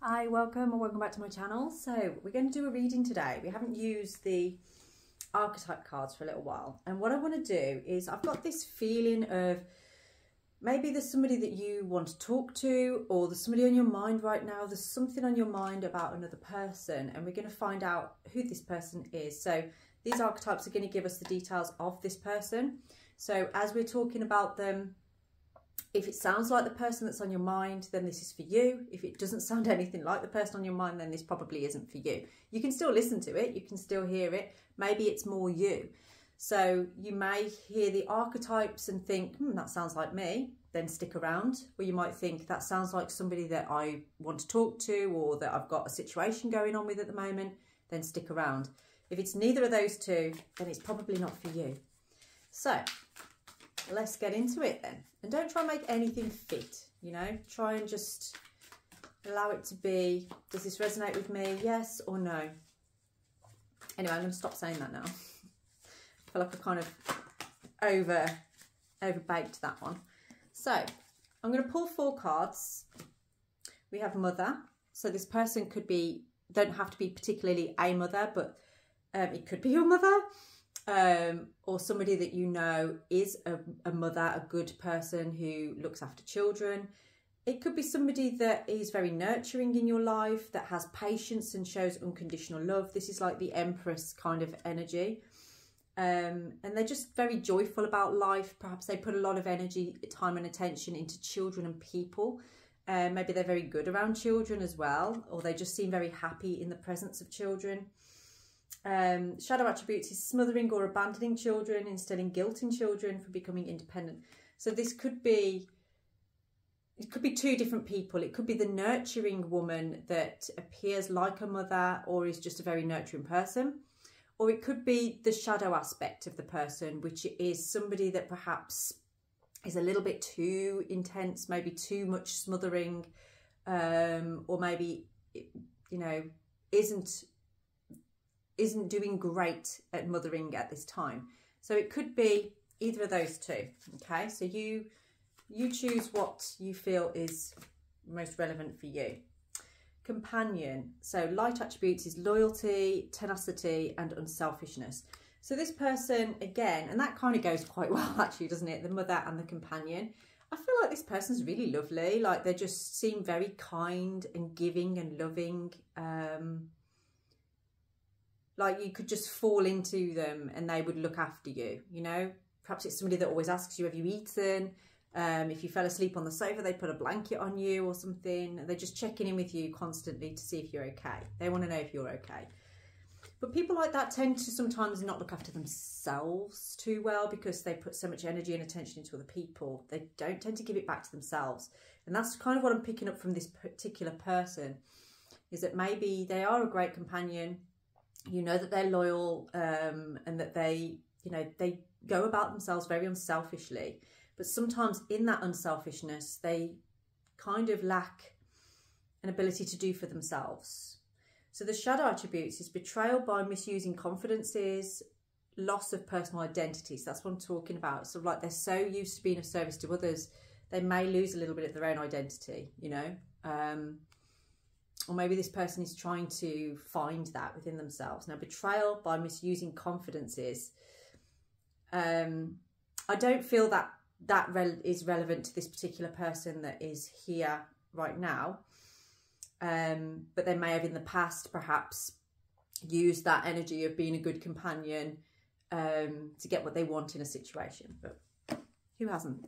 Hi, welcome or welcome back to my channel. So we're going to do a reading today. We haven't used the archetype cards for a little while, and what I want to do is I've got this feeling of maybe there's somebody that you want to talk to, or there's somebody on your mind right now. There's something on your mind about another person, and we're going to find out who this person is. So these archetypes are going to give us the details of this person. So as we're talking about them, if it sounds like the person that's on your mind, then this is for you. If it doesn't sound anything like the person on your mind, then this probably isn't for you. You can still listen to it. You can still hear it. Maybe it's more you. So you may hear the archetypes and think, that sounds like me, then stick around. Or you might think, that sounds like somebody that I want to talk to, or that I've got a situation going on with at the moment, then stick around. If it's neither of those two, then it's probably not for you. So let's get into it then. And don't try and make anything fit, you know. Try and just allow it to be. Does this resonate with me? Yes or no? Anyway, I'm going to stop saying that now. I feel like I kind of overbaked that one. So I'm going to pull 4 cards. We have mother. So this person could be, don't have to be particularly a mother, but it could be your mother. Or somebody that you know is a mother, a good person who looks after children. It could be somebody that is very nurturing in your life, that has patience and shows unconditional love. This is like the Empress kind of energy. And they're just very joyful about life. Perhaps they put a lot of energy, time and attention into children and people. Maybe they're very good around children as well, or they just seem very happy in the presence of children. Shadow attributes is smothering or abandoning children, instilling guilt in children for becoming independent. So this could be, it could be 2 different people. It could be the nurturing woman that appears like a mother or is just a very nurturing person. Or it could be the shadow aspect of the person, which is somebody that perhaps is a little bit too intense, maybe too much smothering, or maybe, you know, isn't doing great at mothering at this time. So it could be either of those 2. Okay, so you choose what you feel is most relevant for you. Companion. So light attributes is loyalty, tenacity, and unselfishness. So this person, again, and that kind of goes quite well actually, doesn't it? The mother and the companion. I feel like this person's really lovely. Like they just seem very kind and giving and loving. Like you could just fall into them and they would look after you, you know. Perhaps it's somebody that always asks you, have you eaten? If you fell asleep on the sofa, they put a blanket on you or something. They're just checking in with you constantly to see if you're okay. They want to know if you're okay. But people like that tend to sometimes not look after themselves too well because they put so much energy and attention into other people. They don't tend to give it back to themselves. And that's kind of what I'm picking up from this particular person, is that maybe they are a great companion. You know that they're loyal, and that they, you know, they go about themselves very unselfishly. But sometimes in that unselfishness, they kind of lack an ability to do for themselves. So the shadow attributes is betrayal by misusing confidences, loss of personal identity. So that's what I'm talking about. So like they're so used to being of service to others, they may lose a little bit of their own identity, you know. Or maybe this person is trying to find that within themselves. Now, betrayal by misusing confidences. I don't feel that is relevant to this particular person that is here right now. But they may have in the past perhaps used that energy of being a good companion to get what they want in a situation. But who hasn't?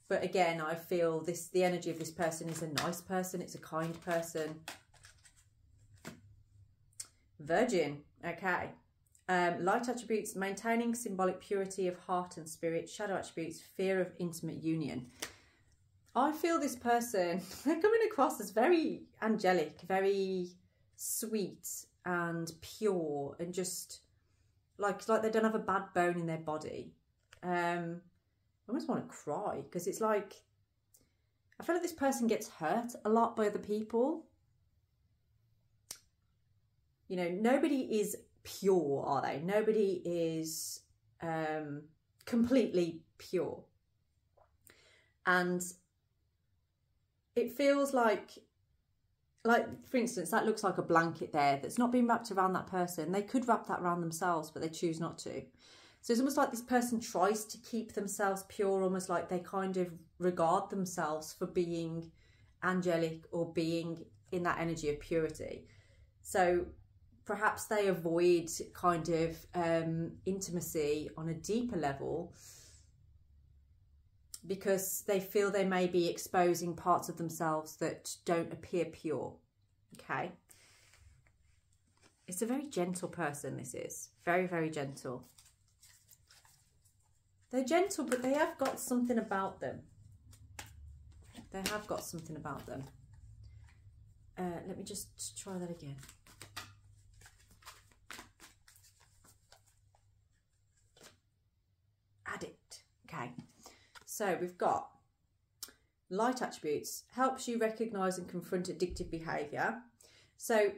But again, I feel the energy of this person is a nice person. It's a kind person. Virgin. Okay. Light attributes, maintaining symbolic purity of heart and spirit. Shadow attributes, fear of intimate union. I feel this person, they're coming across as very angelic, very sweet and pure, and just like they don't have a bad bone in their body. I almost want to cry because it's like, I feel like this person gets hurt a lot by other people. You know, nobody is pure, are they? Nobody is completely pure. And it feels like like, for instance, that looks like a blanket there that's not been wrapped around that person. They could wrap that around themselves, but they choose not to. So it's almost like this person tries to keep themselves pure, almost like they kind of regard themselves for being angelic or being in that energy of purity. So perhaps they avoid kind of intimacy on a deeper level because they feel they may be exposing parts of themselves that don't appear pure. Okay. It's a very gentle person, this is. Very, very gentle. They're gentle, but they have got something about them. They have got something about them. Let me just try that again. Addict. Okay. So we've got light attributes. Helps you recognise and confront addictive behaviour. So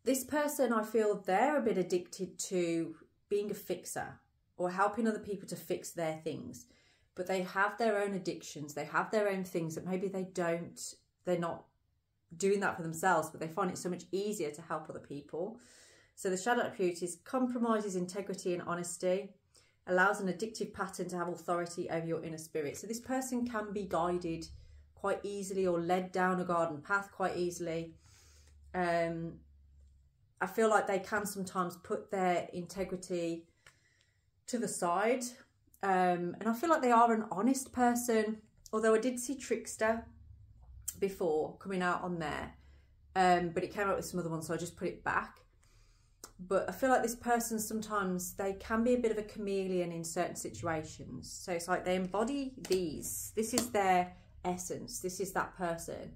this person, I feel they're a bit addicted to being a fixer or helping other people to fix their things. But they have their own addictions. They have their own things that maybe they're not doing that for themselves, but they find it so much easier to help other people. So the shadow attribute is compromises integrity and honesty, allows an addictive pattern to have authority over your inner spirit. So this person can be guided quite easily or led down a garden path quite easily. I feel like they can sometimes put their integrity to the side. And I feel like they are an honest person, although I did see trickster before coming out on there, but it came out with some other ones, so I just put it back. But I feel like this person, sometimes they can be a bit of a chameleon in certain situations. So it's like they embody these. This is their essence. This is that person.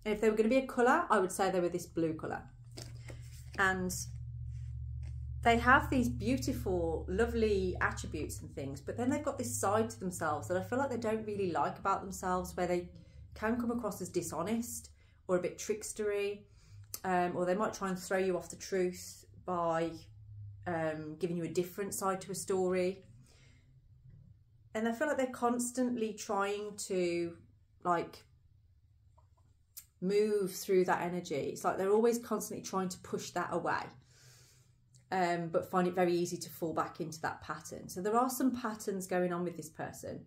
And if they were going to be a colour, I would say they were this blue colour. And they have these beautiful, lovely attributes and things, but then they've got this side to themselves that I feel like they don't really like about themselves, where they can come across as dishonest or a bit trickstery, or they might try and throw you off the truth by giving you a different side to a story. And I feel like they're constantly trying to like move through that energy. It's like they're always constantly trying to push that away, but find it very easy to fall back into that pattern. So there are some patterns going on with this person.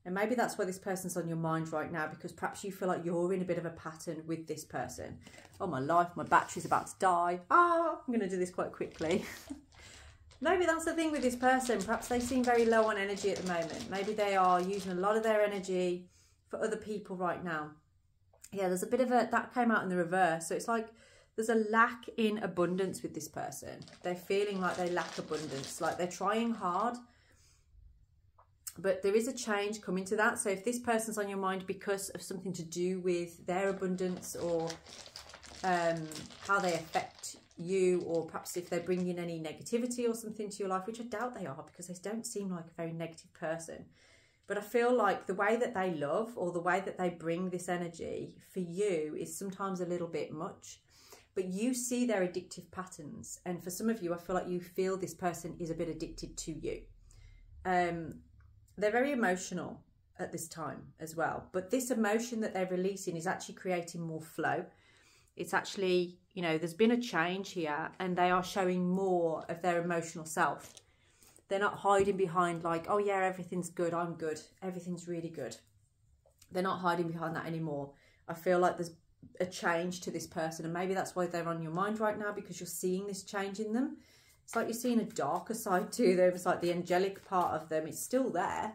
And maybe that's why this person's on your mind right now, because perhaps you feel like you're in a bit of a pattern with this person. Oh, my life, my battery's about to die. I'm going to do this quite quickly. Maybe that's the thing with this person. Perhaps they seem very low on energy at the moment. Maybe they are using a lot of their energy for other people right now. Yeah, there's a bit of a, that came out in the reverse. So it's like there's a lack in abundance with this person. They're feeling like they lack abundance, like they're trying hard, but there is a change coming to that. So if this person's on your mind because of something to do with their abundance, or how they affect you, or perhaps if they're bringing any negativity or something to your life, which I doubt they are, because they don't seem like a very negative person. But I feel like the way that they love, or the way that they bring this energy for you, is sometimes a little bit much. But you see their addictive patterns. And for some of you, I feel like you feel this person is a bit addicted to you. They're very emotional at this time as well. But this emotion that they're releasing is actually creating more flow. It's actually, you know, there's been a change here, and they are showing more of their emotional self. They're not hiding behind like, oh yeah, everything's good, I'm good, everything's really good. They're not hiding behind that anymore. I feel like there's a change to this person, and maybe that's why they're on your mind right now, because you're seeing this change in them. It's like you're seeing a darker side to them. It's like the angelic part of them, it's still there,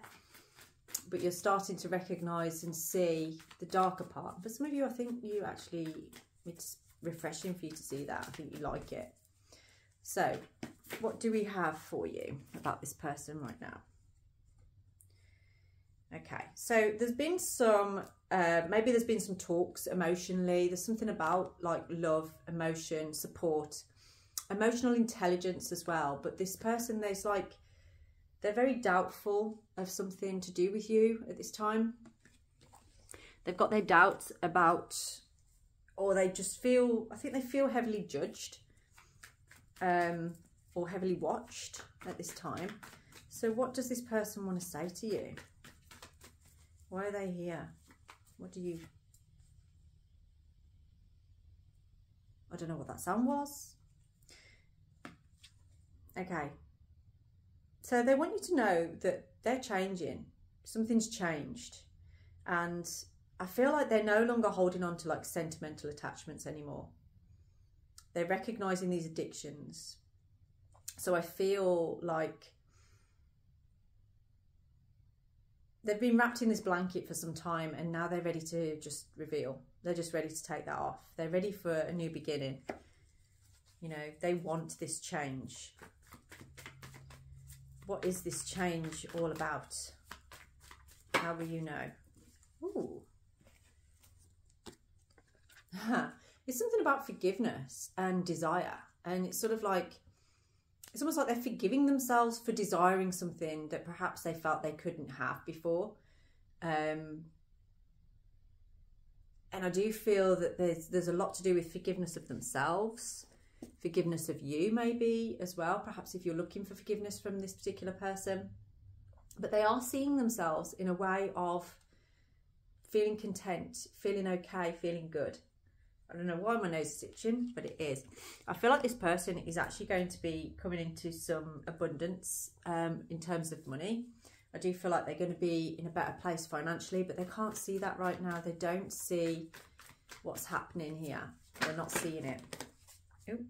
but you're starting to recognise and see the darker part. For some of you, I think you actually, it's refreshing for you to see that. I think you like it. So what do we have for you about this person right now? Okay, so there's been some, maybe there's been some talks emotionally. There's something about like love, emotion, support, emotional intelligence as well. But this person, there's like, they're very doubtful of something to do with you at this time. They've got their doubts about, or they just feel, I think they feel heavily judged, or heavily watched at this time. So what does this person want to say to you? Why are they here? What do you... don't know what that sound was. Okay. So they want you to know that they're changing. Something's changed. And I feel like they're no longer holding on to like sentimental attachments anymore. They're recognizing these addictions. So I feel like they've been wrapped in this blanket for some time, and now they're ready to just reveal. They're just ready to take that off. They're ready for a new beginning. You know, they want this change. What is this change all about? How will you know? Ooh. It's something about forgiveness and desire. And it's sort of like, it's almost like they're forgiving themselves for desiring something that perhaps they felt they couldn't have before. And I do feel that there's a lot to do with forgiveness of themselves, forgiveness of you maybe as well, perhaps if you're looking for forgiveness from this particular person. But they are seeing themselves in a way of feeling content, feeling okay, feeling good. I don't know why my nose is itching, but it is. I feel like this person is actually going to be coming into some abundance in terms of money. I do feel like they're going to be in a better place financially, but they can't see that right now. They don't see what's happening here. They're not seeing it. Ooh.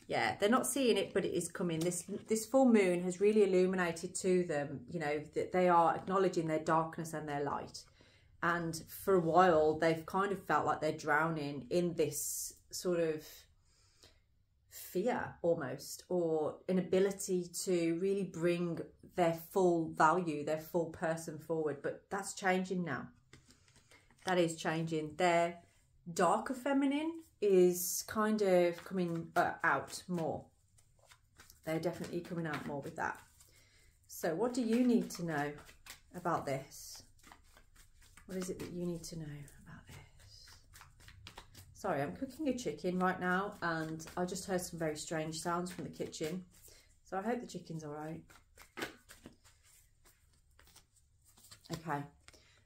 Yeah, they're not seeing it, but it is coming. This full moon has really illuminated to them, you know, that they are acknowledging their darkness and their light. And for a while, they've kind of felt like they're drowning in this sort of fear almost, or inability to really bring their full value, their full person forward. But that's changing now. That is changing. Their darker feminine is kind of coming out more. They're definitely coming out more with that. So what do you need to know about this? What is it that you need to know about this? Sorry, I'm cooking a chicken right now, and I just heard some very strange sounds from the kitchen. So I hope the chicken's all right. Okay.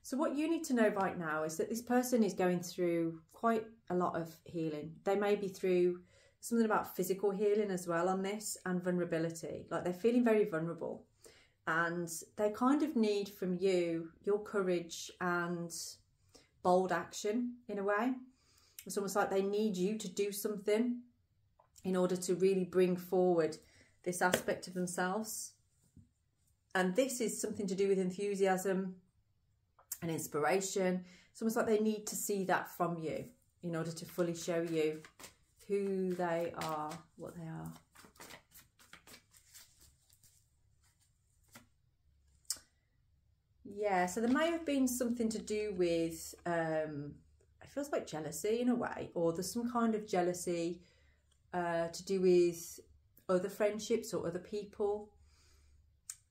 So what you need to know right now is that this person is going through quite a lot of healing. They may be through something about physical healing as well on this, and vulnerability. Like they're feeling very vulnerable. And they kind of need from you your courage and bold action in a way. It's almost like they need you to do something in order to really bring forward this aspect of themselves. And this is something to do with enthusiasm and inspiration. It's almost like they need to see that from you in order to fully show you who they are, what they are. Yeah, so there may have been something to do with, it feels like jealousy in a way, or there's some kind of jealousy to do with other friendships or other people.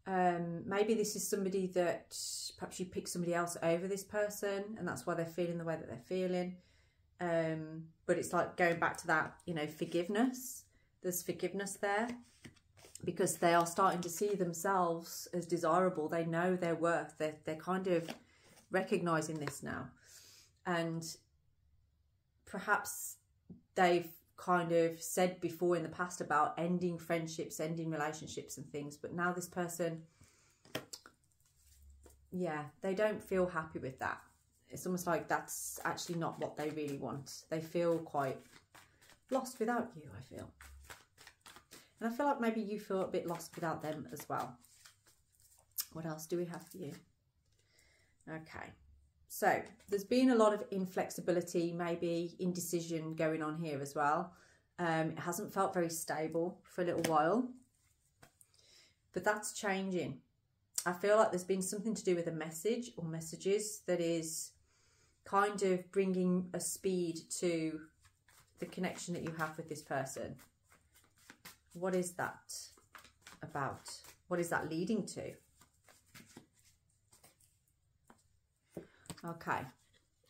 Maybe this is somebody that perhaps you pick somebody else over this person, and that's why they're feeling the way that they're feeling. But it's like going back to that, you know, forgiveness. There's forgiveness there. Because they are starting to see themselves as desirable. They know their worth. They're kind of recognising this now. And perhaps they've kind of said before in the past about ending friendships, ending relationships and things. But now this person, yeah, they don't feel happy with that. It's almost like that's actually not what they really want. They feel quite lost without you, I feel. And I feel like maybe you feel a bit lost without them as well. What else do we have for you? Okay. So there's been a lot of inflexibility, maybe indecision going on here as well. It hasn't felt very stable for a little while. But that's changing. I feel like there's been something to do with a message or messages that is kind of bringing a speed to the connection that you have with this person. What is that about? What is that leading to? Okay,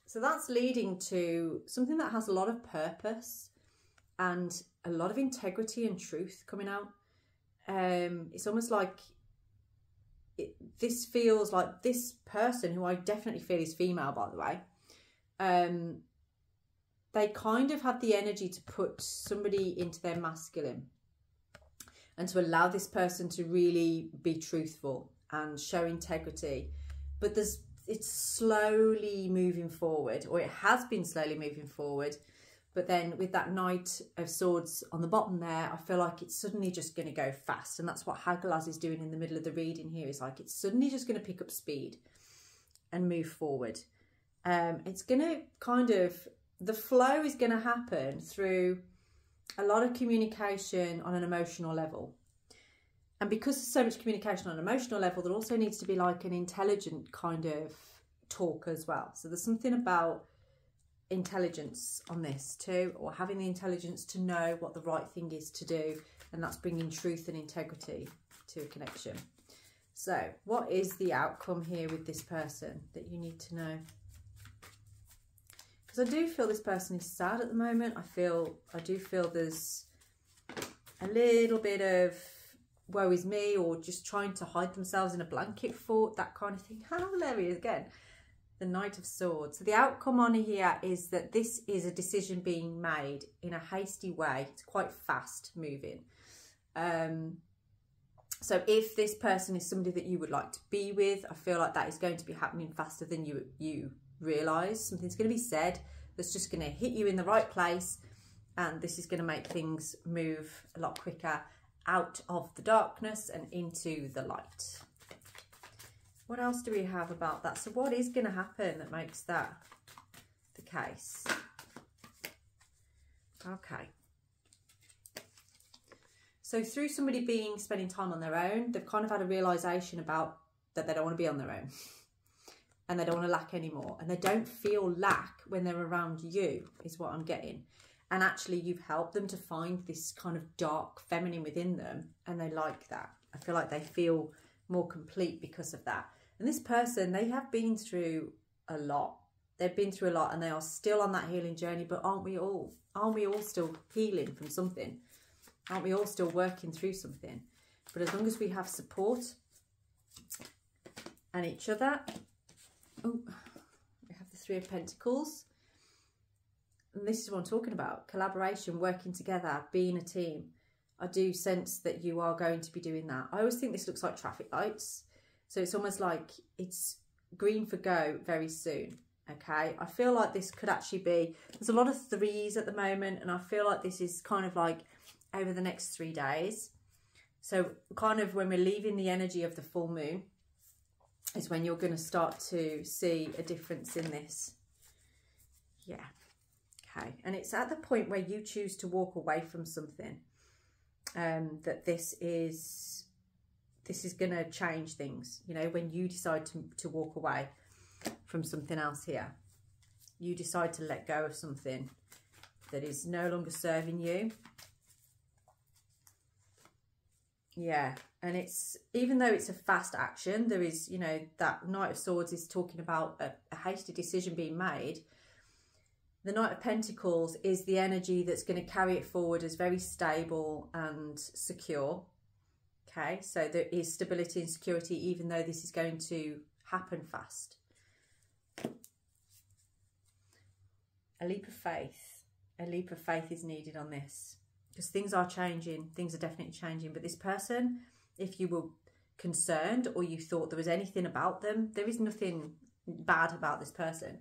so that's leading to something that has a lot of purpose and a lot of integrity and truth coming out. It's almost like this feels like this person, who I definitely feel is female, by the way, they kind of have the energy to put somebody into their masculine and to allow this person to really be truthful and show integrity. But it's slowly moving forward, or it has been slowly moving forward. But then with that Knight of Swords on the bottom there, I feel like it's suddenly just going to go fast. And that's what Hagalaz is doing in the middle of the reading here. Is like it's suddenly just going to pick up speed and move forward. It's going to kind of, the flow is going to happen through a lot of communication on an emotional level. And because there's so much communication on an emotional level, there also needs to be like an intelligent kind of talk as well. So there's something about intelligence on this too, or having the intelligence to know what the right thing is to do, and that's bringing truth and integrity to a connection. So what is the outcome here with this person that you need to know? Because I do feel this person is sad at the moment. I do feel there's a little bit of woe is me, or just trying to hide themselves in a blanket fort, that kind of thing. How hilarious. Again, the Knight of Swords. So the outcome on here is that this is a decision being made in a hasty way. It's quite fast moving. So if this person is somebody that you would like to be with, I feel like that is going to be happening faster than you realise. Something's going to be said that's just going to hit you in the right place, and this is going to make things move a lot quicker out of the darkness and into the light. What else do we have about that? So what is going to happen that makes that the case? Okay. So through somebody spending time on their own, they've kind of had a realisation about that they don't want to be on their own. And they don't want to lack anymore. And they don't feel lack when they're around you, is what I'm getting. And actually you've helped them to find this kind of dark feminine within them. And they like that. I feel like they feel more complete because of that. And this person, they have been through a lot. They've been through a lot, and they are still on that healing journey. But aren't we all? Aren't we all still healing from something? Aren't we all still working through something? But as long as we have support and each other. Oh, we have the Three of Pentacles. And this is what I'm talking about. Collaboration, working together, being a team. I do sense that you are going to be doing that. I always think this looks like traffic lights. So it's almost like it's green for go very soon. Okay, I feel like this could actually be, there's a lot of threes at the moment, and I feel like this is kind of like over the next 3 days. So kind of when we're leaving the energy of the full moon is when you're going to start to see a difference in this. Yeah. Okay. And it's at the point where you choose to walk away from something, that this is going to change things. You know, when you decide to walk away from something else here, you decide to let go of something that is no longer serving you. Yeah, and it's, even though it's a fast action, there is, you know, that Knight of Swords is talking about a hasty decision being made. The Knight of Pentacles is the energy that's going to carry it forward as very stable and secure. Okay, so there is stability and security, even though this is going to happen fast. A leap of faith. A leap of faith is needed on this. Because things are changing, things are definitely changing. But this person, if you were concerned or you thought there was anything about them, there is nothing bad about this person.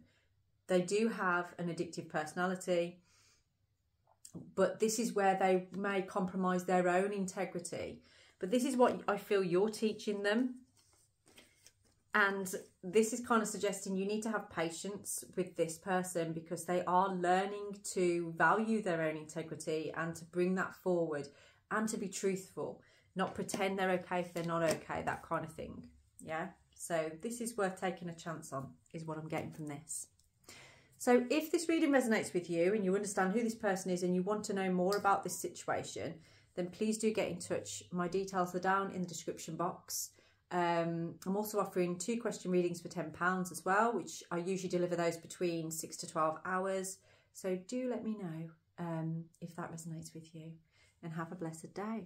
They do have an addictive personality, but this is where they may compromise their own integrity. But this is what I feel you're teaching them. And this is kind of suggesting you need to have patience with this person, because they are learning to value their own integrity and to bring that forward and to be truthful, not pretend they're okay if they're not okay, that kind of thing. Yeah. So this is worth taking a chance on, is what I'm getting from this. So if this reading resonates with you and you understand who this person is and you want to know more about this situation, then please do get in touch. My details are down in the description box. I'm also offering 2 question readings for £10 as well, which I usually deliver those between 6 to 12 hours. So do let me know if that resonates with you, and have a blessed day.